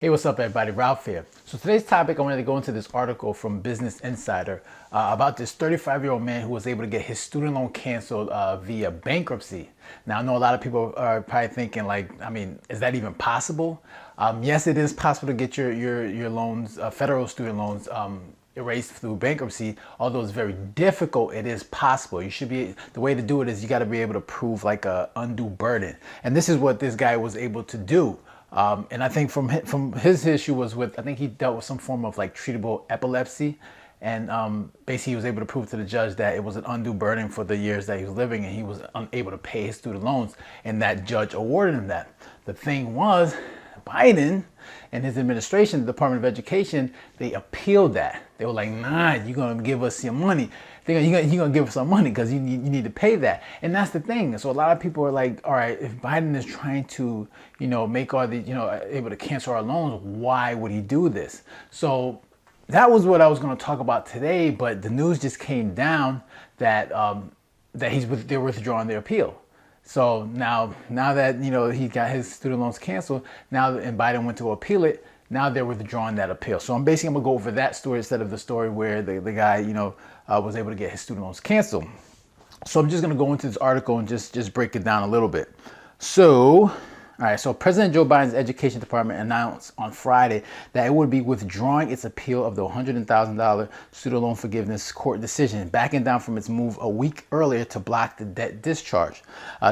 Hey, what's up, everybody? Ralph here. So today's topic, I wanted to go into this article from Business Insider about this 35-year-old man who was able to get his student loan canceled via bankruptcy. Now, I know a lot of people are probably thinking, like, I mean, is that even possible? Yes, it is possible to get your loans, federal student loans, erased through bankruptcy. Although it's very difficult, it is possible. You should be, the way to do it is you got to be able to prove like a undue burden, and this is what this guy was able to do. And I think from his issue was with, I think he dealt with some form of like treatable epilepsy, and basically he was able to prove to the judge that it was an undue burden for the years that he was living, and he was unable to pay his student loans, and that judge awarded him that. The thing was, Biden and his administration, the Department of Education, they appealed that. They were like, nah, you're gonna give us your money. You're gonna give us some money because you need to pay that. And that's the thing. So a lot of people are like, all right, if Biden is trying to, make all the, able to cancel our loans, why would he do this? So that was what I was going to talk about today. But the news just came down that they're withdrawing their appeal. So now that he got his student loans canceled, and Biden went to appeal it, now they're withdrawing that appeal. So I'm gonna go over that story instead of the story where the guy was able to get his student loans canceled. So I'm just gonna go into this article and just break it down a little bit. So, all right, so President Joe Biden's Education Department announced on Friday that it would be withdrawing its appeal of the $100,000 student loan forgiveness court decision, backing down from its move a week earlier to block the debt discharge.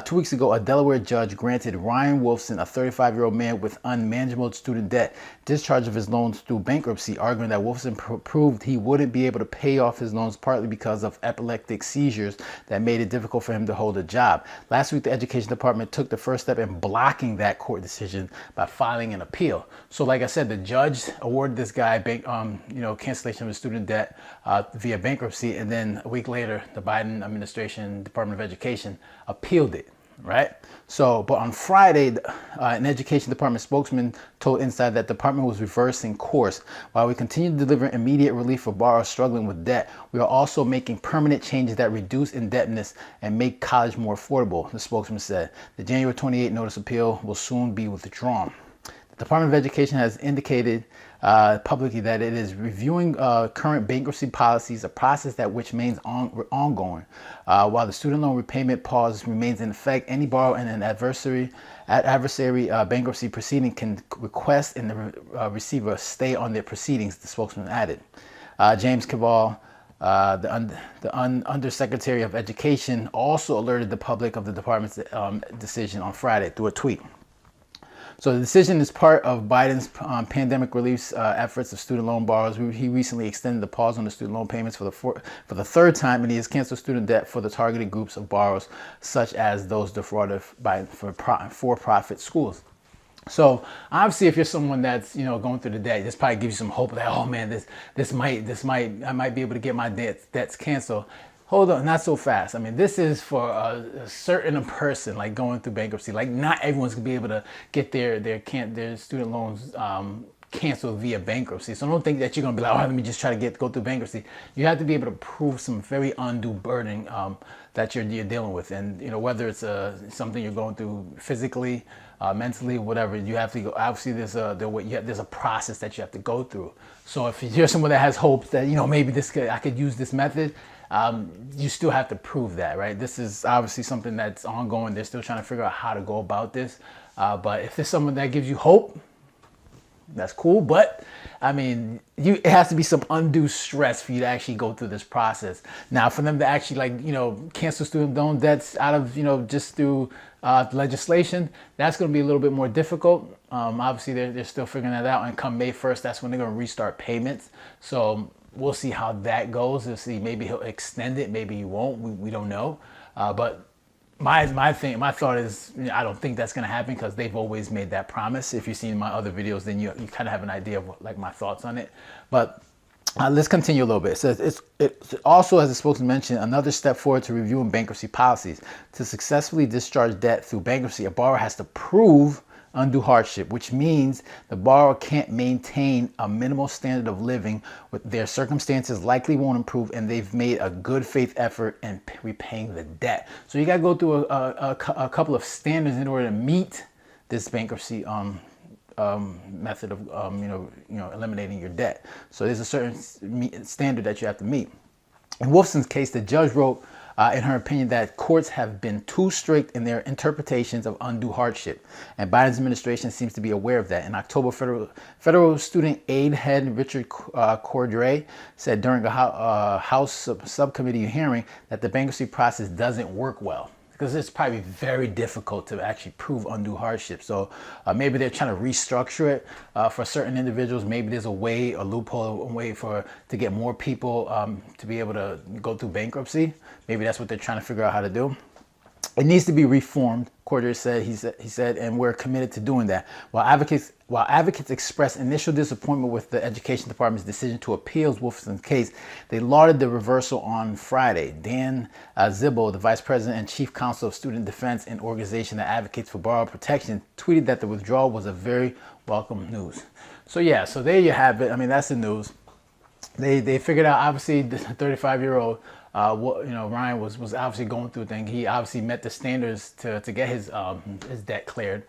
2 weeks ago, a Delaware judge granted Ryan Wolfson, a 35-year-old man with unmanageable student debt, discharge of his loans through bankruptcy, arguing that Wolfson proved he wouldn't be able to pay off his loans partly because of epileptic seizures that made it difficult for him to hold a job. Last week, the Education Department took the first step in blocking that court decision by filing an appeal. So like I said, the judge awarded this guy cancellation of his student debt via bankruptcy, and then a week later the Biden administration, Department of Education, appealed it, right? So, but on Friday, an Education Department spokesman told Inside that the department was reversing course. While we continue to deliver immediate relief for borrowers struggling with debt, we are also making permanent changes that reduce indebtedness and make college more affordable, the spokesman said. The January 28 notice appeal will soon be withdrawn. The Department of Education has indicated publicly that it is reviewing current bankruptcy policies, a process that which remains ongoing. While the student loan repayment pause remains in effect, any borrower in an adversary bankruptcy proceeding can request and the receiver stay on their proceedings, the spokesman added. James Cavall, the Undersecretary of Education, also alerted the public of the department's decision on Friday through a tweet. So the decision is part of Biden's pandemic relief efforts of student loan borrowers. He recently extended the pause on the student loan payments for the third time, and he has canceled student debt for the targeted groups of borrowers, such as those defrauded by for-profit schools. So obviously, if you're someone that's going through the debt, this probably gives you some hope that, oh man, I might be able to get my debts canceled. Hold on, not so fast. I mean, this is for a certain person like going through bankruptcy. Like, not everyone's gonna be able to get their student loans canceled via bankruptcy. So don't think that you're gonna be like, oh, let me just try to go through bankruptcy. You have to be able to prove some very undue burden that you're dealing with, and whether it's something you're going through physically, mentally, whatever. You have to go. Obviously, there's a process that you have to go through. So if you're someone that has hopes that maybe I could use this method. You still have to prove that, right? This is obviously something that's ongoing. They're still trying to figure out how to go about this. But if there's someone that gives you hope, that's cool. But I mean, it has to be some undue stress for you to actually go through this process. Now, for them to actually cancel student loan debts out of, just through legislation, that's going to be a little bit more difficult. Obviously, they're still figuring that out. And come May 1st, that's when they're going to restart payments. So we'll see how that goes. We'll see. Maybe he'll extend it. Maybe he won't. We don't know. But my thought is, I don't think that's going to happen because they've always made that promise. If you've seen my other videos, then you kind of have an idea of my thoughts on it. But let's continue a little bit. It says it's also, as the spokesman mentioned, another step forward to reviewing bankruptcy policies. To successfully discharge debt through bankruptcy, a borrower has to prove undue hardship, which means the borrower can't maintain a minimal standard of living, with their circumstances likely won't improve, and they've made a good faith effort in repaying the debt. So you got to go through a couple of standards in order to meet this bankruptcy method of eliminating your debt. So there's a certain standard that you have to meet. In Wolfson's case, the judge wrote in her opinion that courts have been too strict in their interpretations of undue hardship, and Biden's administration seems to be aware of that. In October, federal student aid head Richard Cordray said during a House subcommittee hearing that the bankruptcy process doesn't work well, because it's probably very difficult to actually prove undue hardship. So maybe they're trying to restructure it for certain individuals. Maybe there's a loophole, a way to get more people to be able to go through bankruptcy. Maybe that's what they're trying to figure out how to do. It needs to be reformed, Cordray said. He said, and we're committed to doing that. While advocates expressed initial disappointment with the Education Department's decision to appeal Wolfson's case, they lauded the reversal on Friday. Dan Zibbo, the Vice President and Chief Counsel of Student Defense, an organization that advocates for borrower protection, tweeted that the withdrawal was a very welcome news. So yeah, so there you have it. I mean, that's the news. They figured out, obviously, the 35-year-old. Ryan was obviously going through a thing. He obviously met the standards to get his debt cleared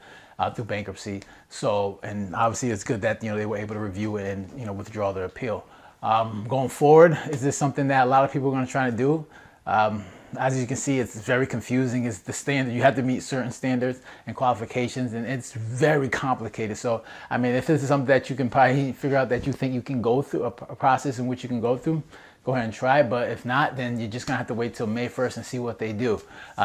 through bankruptcy. So, and obviously it's good that they were able to review it and withdraw their appeal. Going forward, is this something that a lot of people are going to try to do? As you can see, it's very confusing. It's the standard. You have to meet certain standards and qualifications, and it's very complicated. So, I mean, if this is something that you can probably figure out that you think you can go through, a process in which you can go through, go ahead and try. But if not, then you're just going to have to wait till May 1st and see what they do.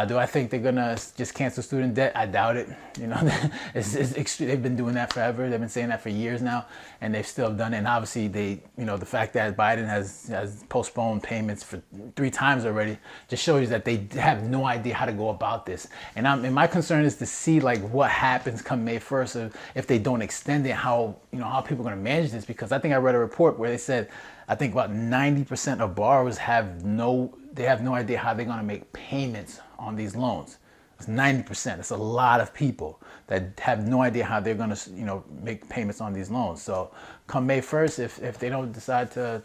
Do I think they're going to just cancel student debt? I doubt it. They've been doing that forever. They've been saying that for years now, and they've still done it. And obviously, the fact that Biden has postponed payments for 3 times already just shows you that they have no idea how to go about this. And my concern is to see like what happens come May 1st if they don't extend it, how people are going to manage this. Because I think I read a report where they said, I think about 90% of borrowers have no idea how they're going to make payments on these loans. It's 90%. It's a lot of people that have no idea how they're going to, make payments on these loans. So come May 1st, if they don't decide to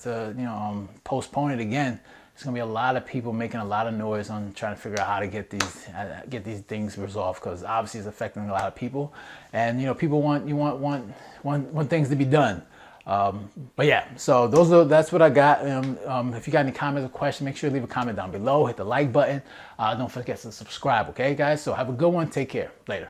postpone it again, it's going to be a lot of people making a lot of noise on trying to figure out how to get these things resolved, because obviously it's affecting a lot of people, and people want things to be done. But yeah, so that's what I got. If you got any comments or questions, make sure to leave a comment down below. Hit the like button. Don't forget to subscribe. Okay, guys. So have a good one. Take care. Later.